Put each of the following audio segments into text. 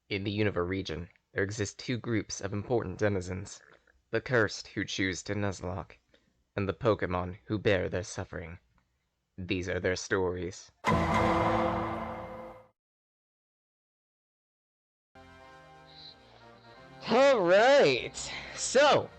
In the Unova region, there exist two groups of important denizens: the cursed who choose to Nuzlocke, and the Pokemon who bear their suffering. These are their stories. Alright, so...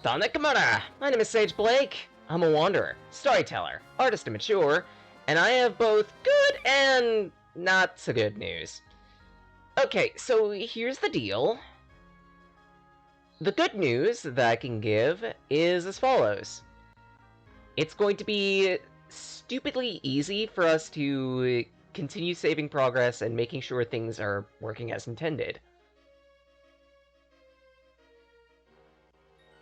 Tanakamura! My name is Sage Blake. I'm a wanderer, storyteller, artist, and mature, and I have both good and not so good news. Okay, so here's the deal. The good news that I can give is as follows. It's going to be stupidly easy for us to continue saving progress and making sure things are working as intended.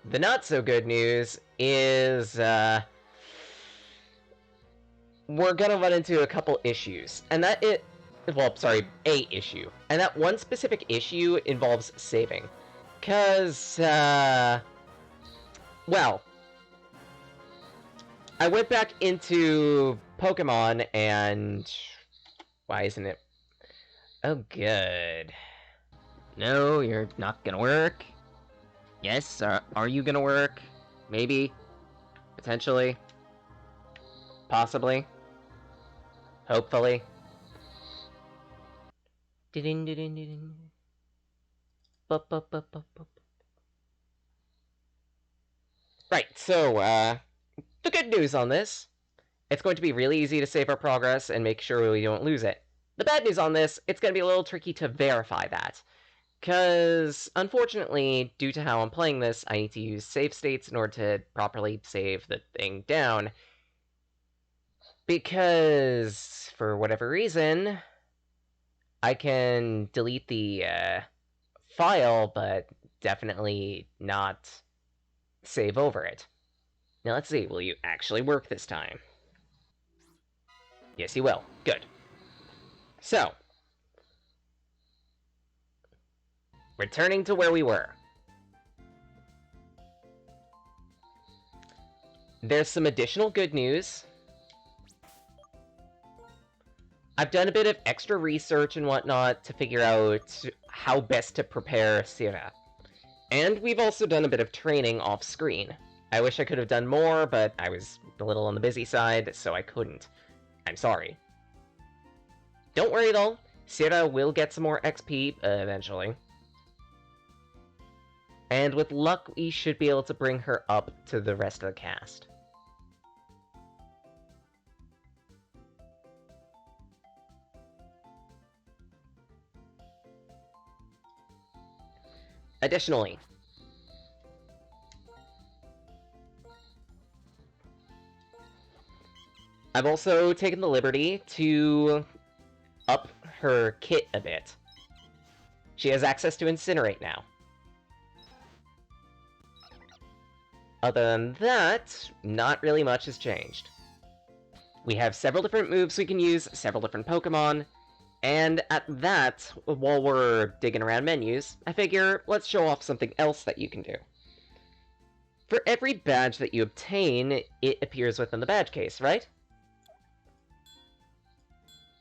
The not so good news is, we're gonna run into a couple issues, and a issue. And that one specific issue involves saving. Cause, well, I went back into Pokemon and... Why isn't it? Oh, good. No, you're not gonna work. Yes, are you gonna work? Maybe. Potentially. Possibly. Hopefully. Right, so, the good news on this, it's going to be really easy to save our progress and make sure we don't lose it. The bad news on this, it's going to be a little tricky to verify that. Because, unfortunately, due to how I'm playing this, I need to use save states in order to properly save the thing down. Because, for whatever reason, I can delete the file, but definitely not save over it. Now let's see, will you actually work this time? Yes, you will. Good. So, returning to where we were. There's some additional good news. I've done a bit of extra research and whatnot to figure out how best to prepare Sierra. And we've also done a bit of training off-screen. I wish I could have done more, but I was a little on the busy side, so I couldn't. I'm sorry. Don't worry though, Sierra will get some more XP eventually. And with luck, we should be able to bring her up to the rest of the cast. Additionally, I've also taken the liberty to up her kit a bit. She has access to Incinerate now. Other than that, not really much has changed. We have several different moves we can use, several different Pokemon, and at that, while we're digging around menus, I figure let's show off something else that you can do. For every badge that you obtain, it appears within the badge case, right?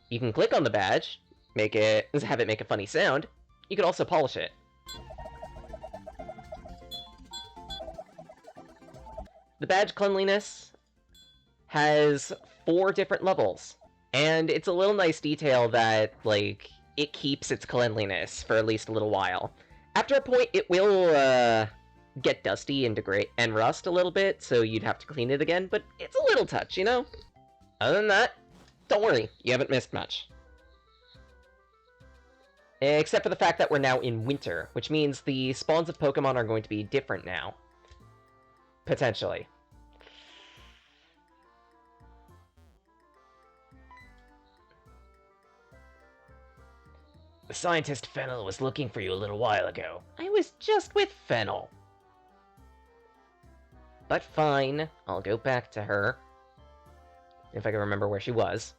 You can click on the badge, have it make a funny sound. You can also polish it. The badge cleanliness has 4 different levels, and it's a little nice detail that, like, it keeps its cleanliness for at least a little while. After a point, it will, get dusty and degrade and rust a little bit, so you'd have to clean it again, but it's a little touch, you know? Other than that, don't worry, you haven't missed much. Except for the fact that we're now in winter, which means the spawns of Pokemon are going to be different now. Potentially. The scientist Fennel was looking for you a little while ago. I was just with Fennel. But fine, I'll go back to her. If I can remember where she was.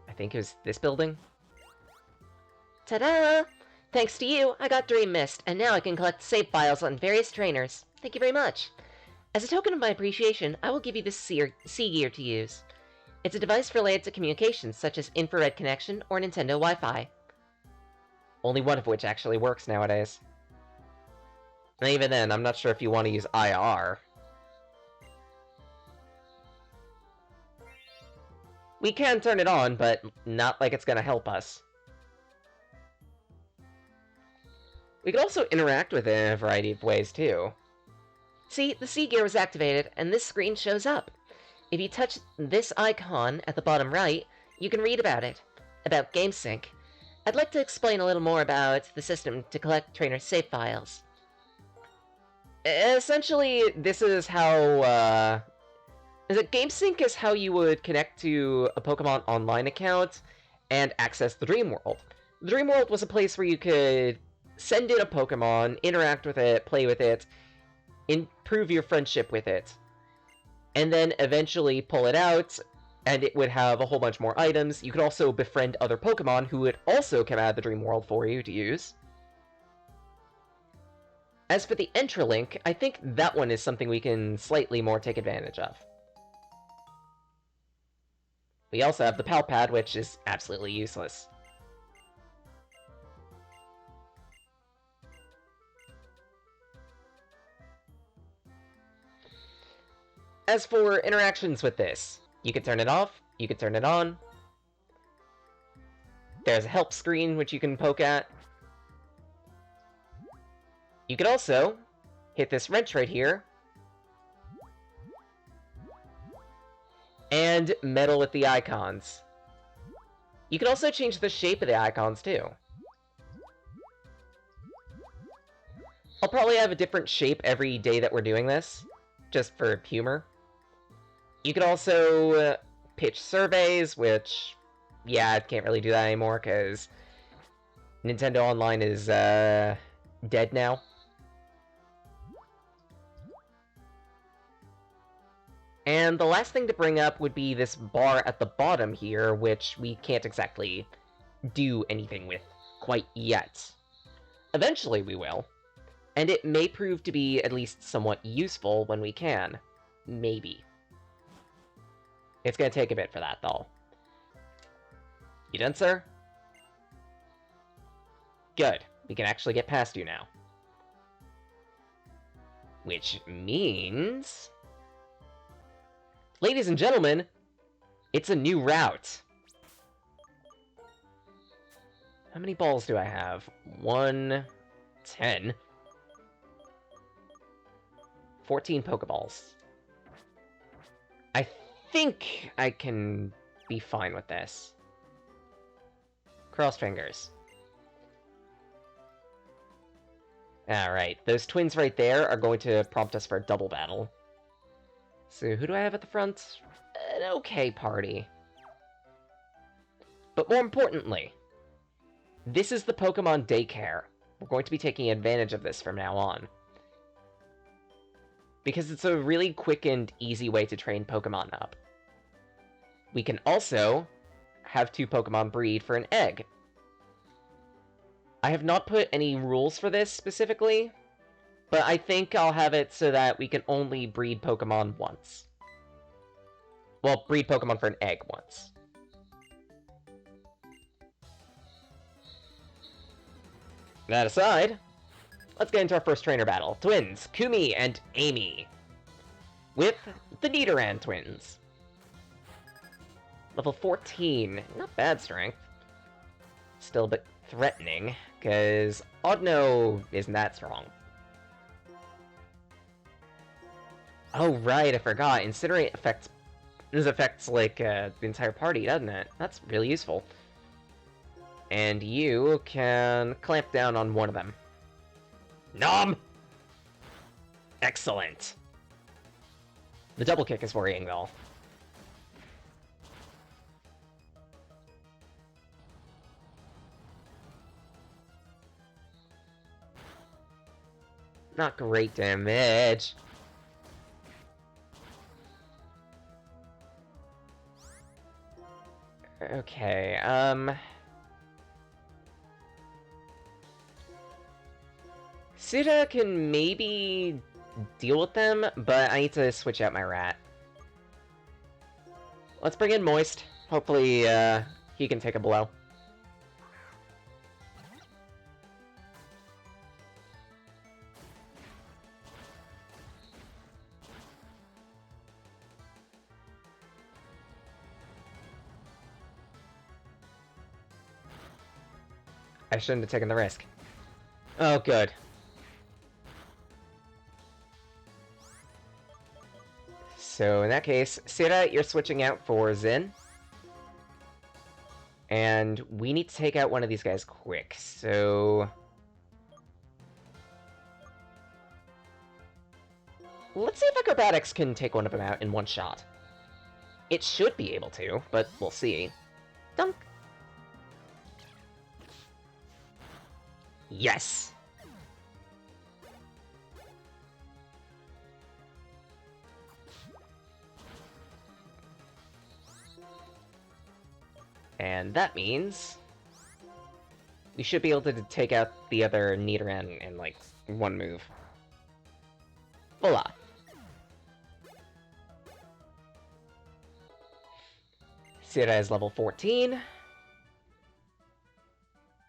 I think it was this building. Ta-da! Thanks to you, I got Dream Mist, and now I can collect save files on various trainers. Thank you very much. As a token of my appreciation, I will give you this sea gear to use. It's a device related to communications, such as infrared connection or Nintendo Wi-Fi. Only one of which actually works nowadays. And even then, I'm not sure if you want to use IR. We can turn it on, but not like it's gonna help us. We can also interact with it in a variety of ways, too. See, the C gear was activated, and this screen shows up. If you touch this icon at the bottom right, you can read about it. About GameSync. I'd like to explain a little more about the system to collect trainer save files. Essentially, this is how, GameSync is how you would connect to a Pokemon Online account and access the Dream World. The Dream World was a place where you could send in a Pokemon, interact with it, play with it, improve your friendship with it, and then eventually pull it out, and it would have a whole bunch more items. You could also befriend other Pokemon who would also come out of the Dream World for you to use. As for the Entralink, I think that one is something we can slightly more take advantage of. We also have the Palpad, which is absolutely useless. As for interactions with this, you can turn it off, you can turn it on. There's a help screen, which you can poke at. You could also hit this wrench right here and meddle with the icons. You can also change the shape of the icons, too. I'll probably have a different shape every day that we're doing this, just for humor. You could also pitch surveys, which, yeah, I can't really do that anymore, because Nintendo Online is, dead now. And the last thing to bring up would be this bar at the bottom here, which we can't exactly do anything with quite yet. Eventually we will, and it may prove to be at least somewhat useful when we can. Maybe. It's gonna take a bit for that, though. You done, sir? Good. We can actually get past you now. Which means... Ladies and gentlemen, it's a new route. How many balls do I have? 1, 10. 14 Pokeballs. I think I can be fine with this. Cross fingers. Alright, those twins right there are going to prompt us for a double battle. So, who do I have at the front? An okay party. But more importantly, this is the Pokemon Daycare. We're going to be taking advantage of this from now on. Because it's a really quick and easy way to train Pokemon up. We can also have 2 Pokemon breed for an egg. I have not put any rules for this specifically, but I think I'll have it so that we can only breed Pokemon once. Well, breed Pokemon for an egg once. That aside, let's get into our first trainer battle. Twins, Kumi and Amy. With the Nidoran twins. Level 14. Not bad strength. Still a bit threatening, because Audino isn't that strong. Oh, right, I forgot. Incinerate affects... This affects, like, the entire party, doesn't it? That's really useful. And you can clamp down on one of them. Nom! Excellent. The double kick is worrying, though. Not great damage. Okay, Suda can maybe deal with them, but I need to switch out my rat. Let's bring in Moist. Hopefully, he can take a blow. I shouldn't have taken the risk. Oh, good. So, in that case, Sira, you're switching out for Zin. And we need to take out one of these guys quick, so... let's see if Acrobatics can take one of them out in one shot. It should be able to, but we'll see. Dunk! Yes! And that means... we should be able to take out the other Nidoran in, like, one move. Voila! Sira is level 14.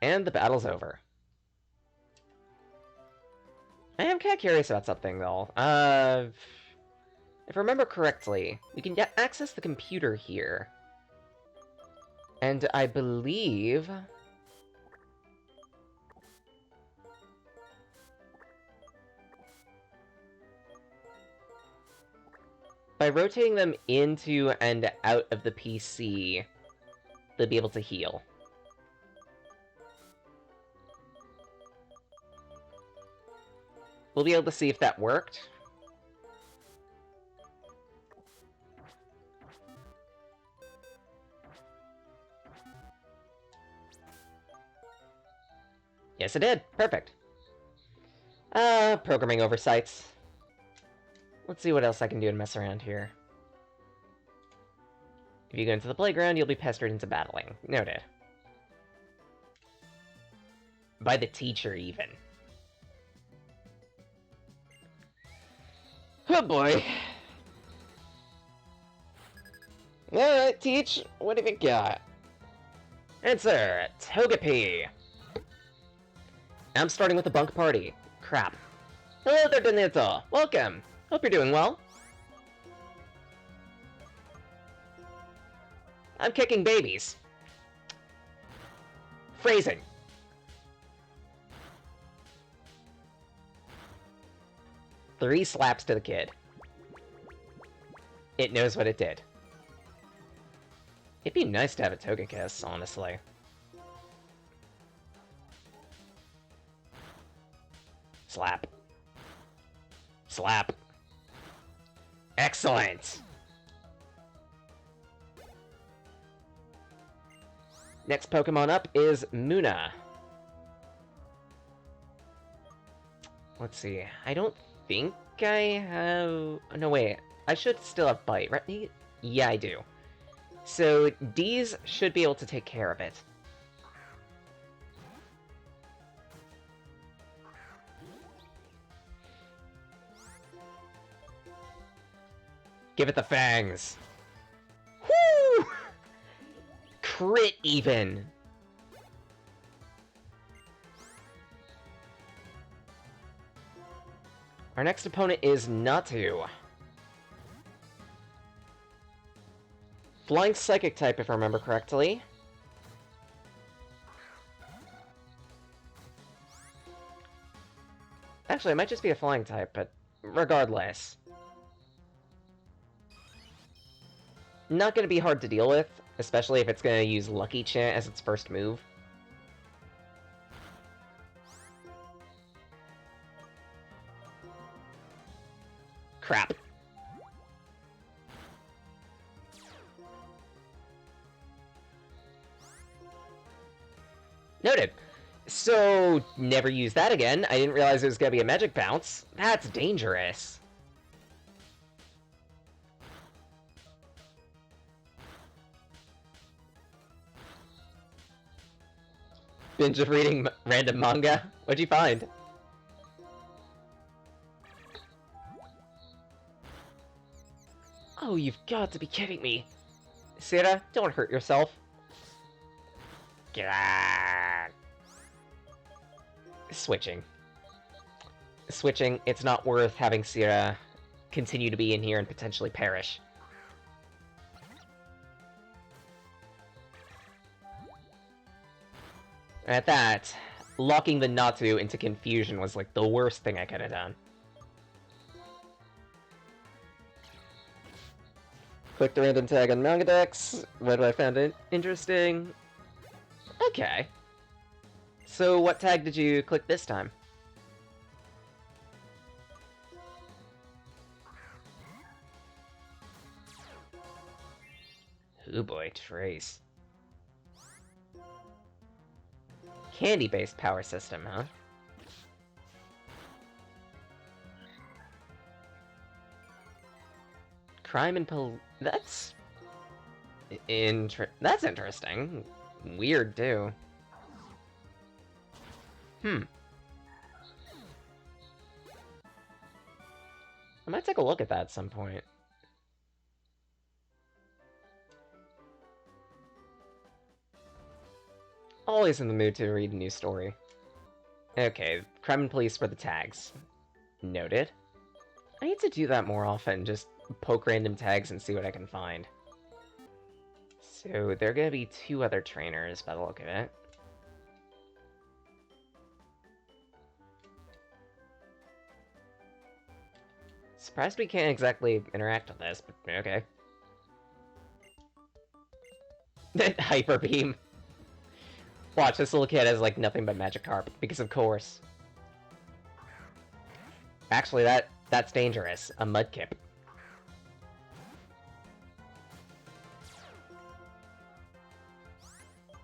And the battle's over. I am kind of curious about something, though. If I remember correctly, we can access the computer here. And I believe... by rotating them into and out of the PC, they'll be able to heal. We'll be able to see if that worked. Yes, it did. Perfect. Programming oversights. Let's see what else I can do and mess around here. If you go into the playground, you'll be pestered into battling. Noted. By the teacher, even. Oh boy. Alright, Teach, what have you got? Answer, Togepi. I'm starting with a bunk party. Crap. Hello there, Donito. Welcome. Hope you're doing well. I'm kicking babies. Phrasing. Three slaps to the kid. It knows what it did. It'd be nice to have a Togekiss, honestly. Slap. Slap. Excellent! Next Pokemon up is Munna. Let's see. I don't think I have... no, wait. I should still have Bite, right? Yeah, I do. So, D's should be able to take care of it. Give it the fangs. Woo! Crit even. Our next opponent is Natu. Flying Psychic type, if I remember correctly. Actually, it might just be a Flying type, but regardless. Not going to be hard to deal with, especially if it's going to use Lucky Chant as its first move. Crap. Noted. So, never use that again. I didn't realize it was going to be a Magic Bounce. That's dangerous. Binge of reading random manga? What'd you find? Oh, you've got to be kidding me. Sira, don't hurt yourself. Gah. Switching. It's not worth having Sira continue to be in here and potentially perish. At that, locking the Natu into confusion was like the worst thing I could have done. Click the random tag on Manga Dex. Read what I found it interesting. Okay. So what tag did you click this time? Oh boy, Trace. Candy-based power system, huh? Crime and that's... That's interesting. Weird, too. I might take a look at that at some point. Always in the mood to read a new story. Okay, crime and police for the tags. Noted. I need to do that more often, just poke random tags and see what I can find. So, there are gonna be 2 other trainers by the look of it. Surprised we can't exactly interact with this, but okay. Hyper Beam. Watch, this little kid has, like, nothing but Magikarp, because of course. Actually, that's dangerous. A Mudkip.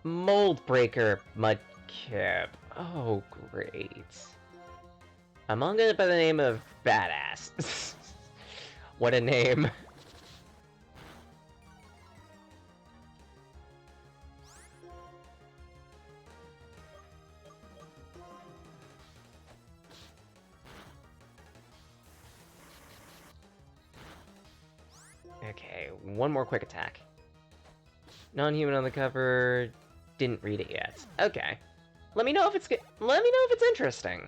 Mold Breaker Mudkip. Oh, great. A manga by the name of Badass. What a name. Okay, one more quick attack. Non-human on the cover. Didn't read it yet. Okay. Let me know if it's good. Let me know if it's interesting.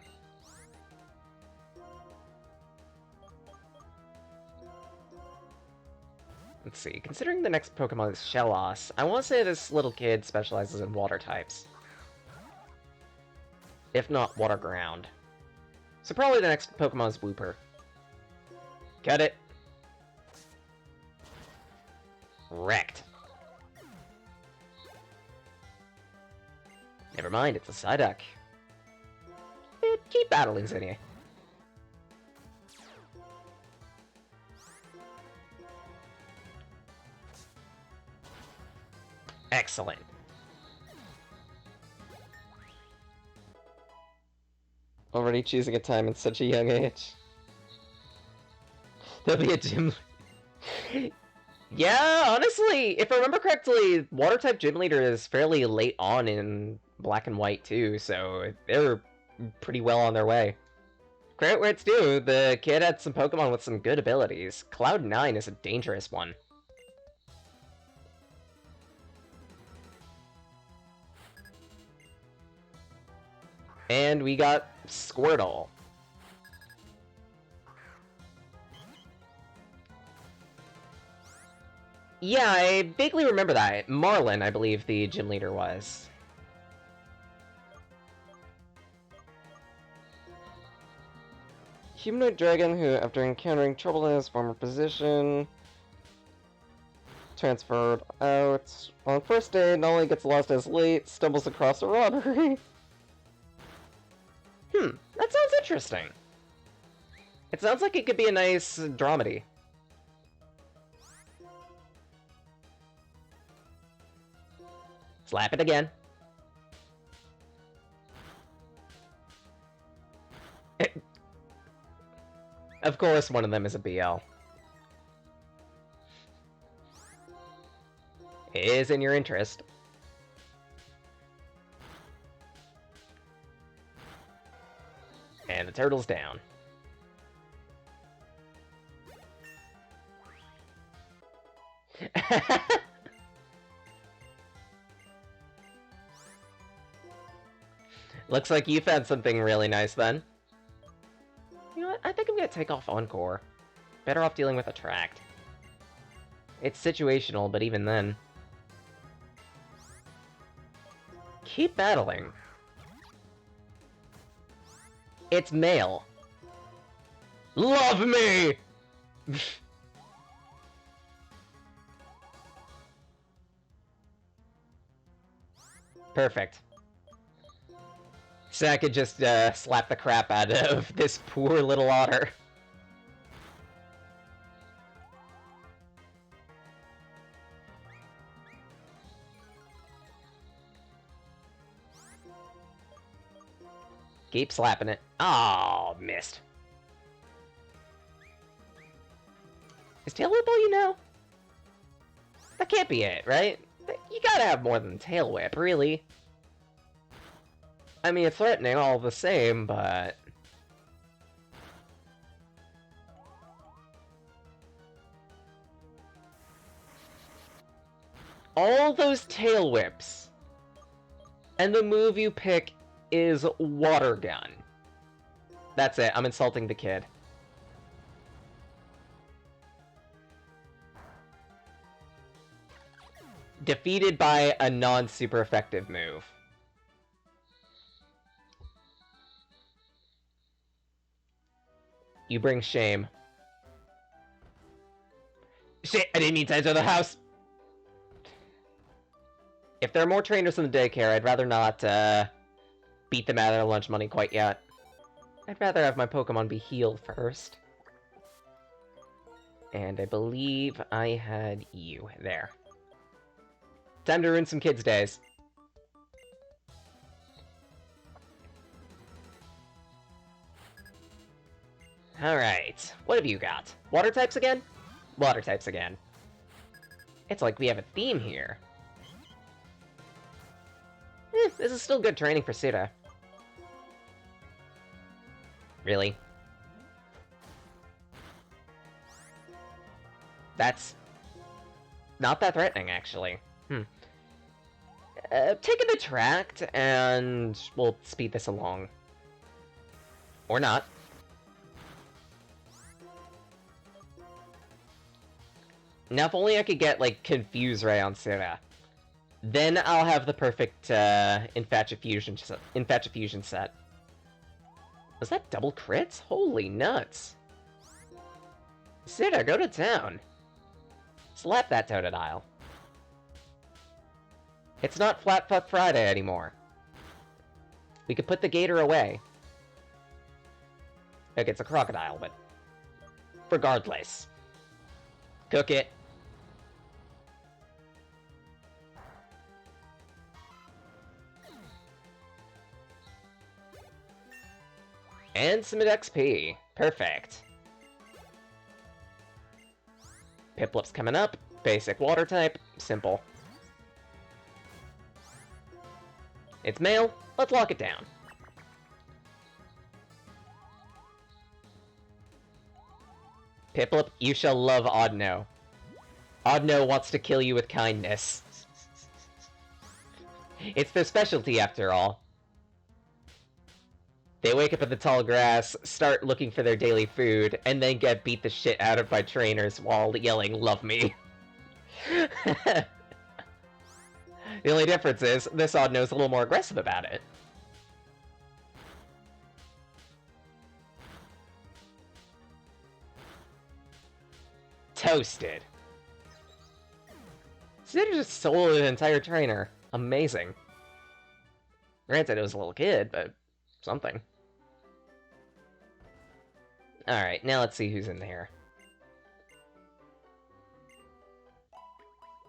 Let's see. Considering the next Pokemon is Shellos, I want to say this little kid specializes in water types. If not water ground. So probably the next Pokemon is Wooper. Cut it. Wrecked. Never mind, it's a Psyduck. Keep battling, Zinnia. Excellent. Already choosing a time at such a young age. There'll be a gym... Yeah, honestly, if I remember correctly, Water-type Gym Leader is fairly late on in Black and White, too, so they're pretty well on their way. Credit where it's due, the kid had some Pokemon with some good abilities. Cloud9 is a dangerous one. And we got Squirtle. Yeah, I vaguely remember that. Marlin, I believe the gym leader was. Humanoid dragon who, after encountering trouble in his former position, transferred out. On first day, not only gets lost as late, stumbles across a robbery. That sounds interesting. It sounds like it could be a nice dramedy. Slap it again. Of course, one of them is a BL. It is in your interest. And the turtle's down. Looks like you found something really nice then. You know what? I think I'm gonna take off Encore. Better off dealing with Attract. It's situational, but even then. Keep battling. It's male. Love me! Perfect. So I could just slap the crap out of this poor little otter. Keep slapping it. Oh, missed. Is Tail Whip all you know? That can't be it, right? You gotta have more than Tail Whip, really. I mean, it's threatening all the same, but... all those Tail Whips, and the move you pick is Water Gun. That's it, I'm insulting the kid. Defeated by a non-super effective move. You bring shame. Shit, I didn't mean to enter the house! If there are more trainers in the daycare, I'd rather not, beat them out of their lunch money quite yet. I'd rather have my Pokemon be healed first. And I believe I had you there. Time to ruin some kids' days. Alright, what have you got? Water types again? Water types again. It's like we have a theme here. This is still good training for Suda. Really? That's not that threatening, actually. Take an Attract, and we'll speed this along. Or not. Now, if only I could get, like, Confuse Ray on Suda. Then I'll have the perfect, Infatuation set. Was that double crits? Holy nuts. Suda, go to town. Slap that Totodile. It's not Flat Fuck Friday anymore. We could put the gator away. Okay, it's a crocodile, but... regardless. Cook it. And some XP. Perfect. Piplup's coming up. Basic water type. Simple. It's male. Let's lock it down. Piplup, you shall love Oddno. Oddno wants to kill you with kindness. It's their specialty, after all. They wake up in the tall grass, start looking for their daily food, and then get beat the shit out of by trainers while yelling, "Love me." The only difference is, this Oddno's a little more aggressive about it. Toasted. Cinder just sold an entire trainer. Amazing. Granted, it was a little kid, but something. Alright, now let's see who's in here.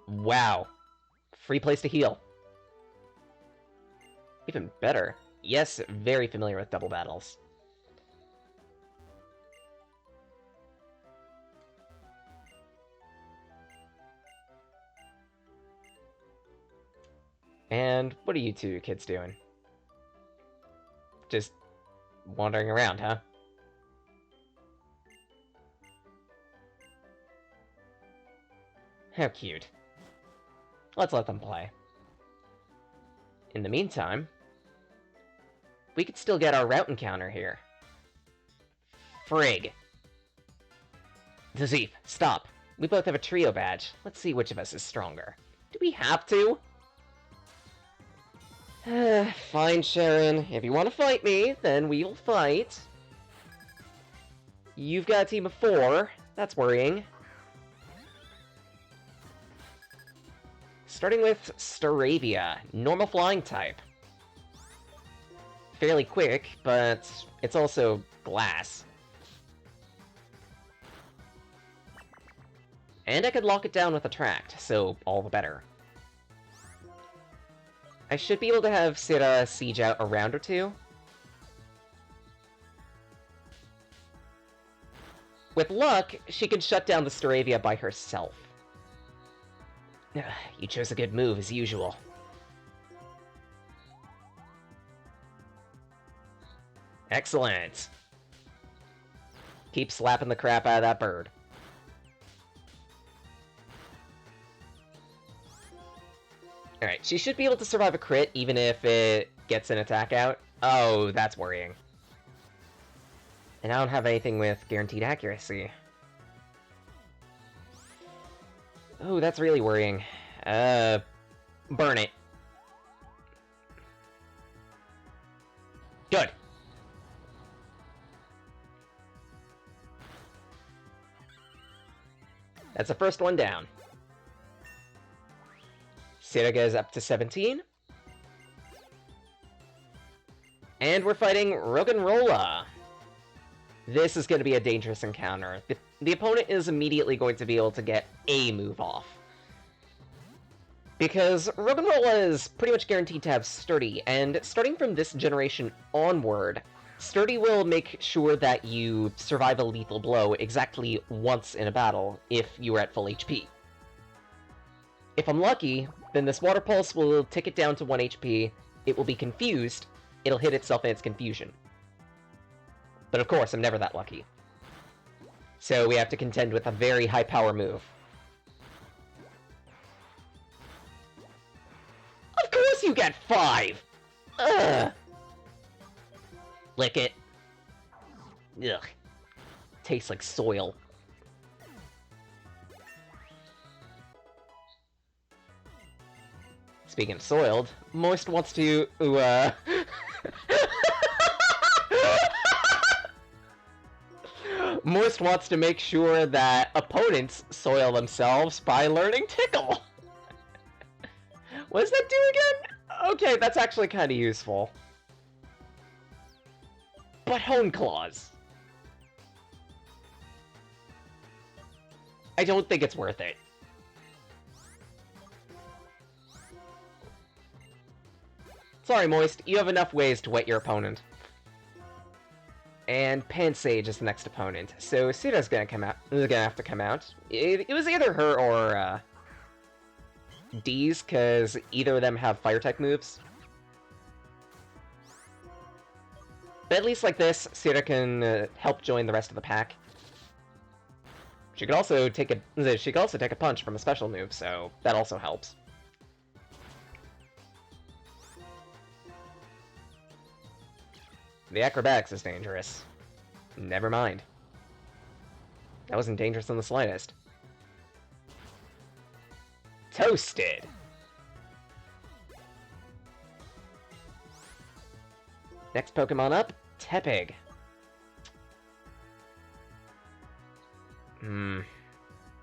Wow. Free place to heal. Even better. Yes, very familiar with double battles. And what are you two kids doing? Just wandering around, huh? How cute. Let's let them play. In the meantime, we could still get our route encounter here. Frig. Zazif, stop. We both have a trio badge. Let's see which of us is stronger. Do we have to? Fine, Sharon. If you want to fight me, then we will fight. You've got a team of 4. That's worrying. Starting with Staravia, normal flying type. Fairly quick, but it's also glass. And I could lock it down with Attract, so all the better. I should be able to have Sira siege out a round or 2. With luck, she can shut down the Staravia by herself. You chose a good move, as usual. Excellent. Keep slapping the crap out of that bird. Alright, she should be able to survive a crit, even if it gets an attack out. Oh, that's worrying. And I don't have anything with guaranteed accuracy. Oh, that's really worrying. Burn it. Good. That's the first one down. Sira goes up to 17. And we're fighting Roggenrola. This is going to be a dangerous encounter. The opponent is immediately going to be able to get a move off. Because Roggenrola is pretty much guaranteed to have Sturdy, and starting from this generation onward, Sturdy will make sure that you survive a lethal blow exactly once in a battle if you are at full HP. If I'm lucky, then this Water Pulse will tick it down to 1 HP, it will be confused, it'll hit itself in its confusion. But of course, I'm never that lucky. So we have to contend with a very high power move. Of course you get 5! Ugh! Lick it. Ugh. Tastes like soil. Speaking of soiled, Moist wants to, Moist wants to make sure that opponents soil themselves by learning Tickle. What does that do again? Okay, that's actually kind of useful. But Hone Claws. I don't think it's worth it. Sorry, Moist, you have enough ways to wet your opponent. And Pansage is the next opponent, so Sira's gonna have to come out. It was either her or D's, because either of them have fire-type moves. But at least like this, Sira can help join the rest of the pack. She could also take a punch from a special move, so that also helps. The acrobatics is dangerous. Never mind. That wasn't dangerous in the slightest. Toasted! Next Pokemon up, Tepig.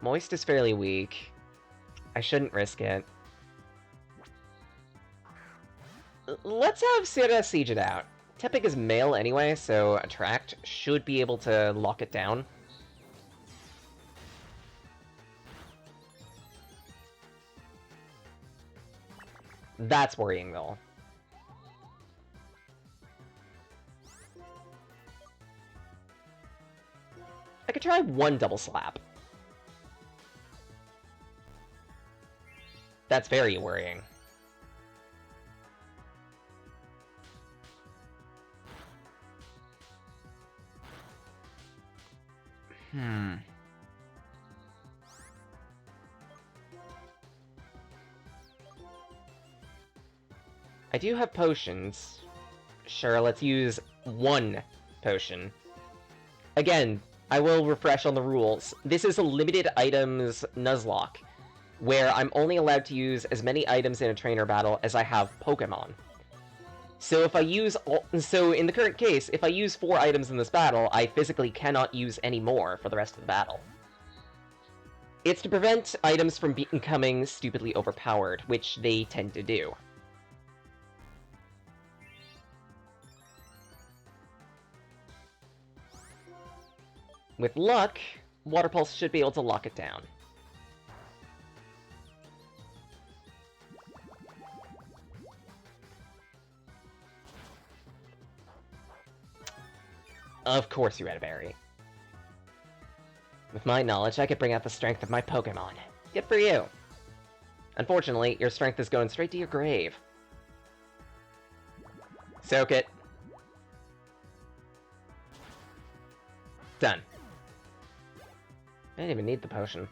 Moist is fairly weak. I shouldn't risk it. Let's have Sira siege it out. Tepig is male anyway, so Attract should be able to lock it down. That's worrying, though. I could try one double slap. That's very worrying. I do have potions. Sure, let's use 1 potion. Again, I will refresh on the rules. This is a limited items Nuzlocke, where I'm only allowed to use as many items in a trainer battle as I have Pokemon. So if I use so in the current case, if I use 4 items in this battle, I physically cannot use any more for the rest of the battle. It's to prevent items from becoming stupidly overpowered, which they tend to do. With luck, Water Pulse should be able to lock it down. Of course you had a berry. With my knowledge, I could bring out the strength of my Pokemon. Good for you. Unfortunately, your strength is going straight to your grave. Soak it. Done. I didn't even need the potion.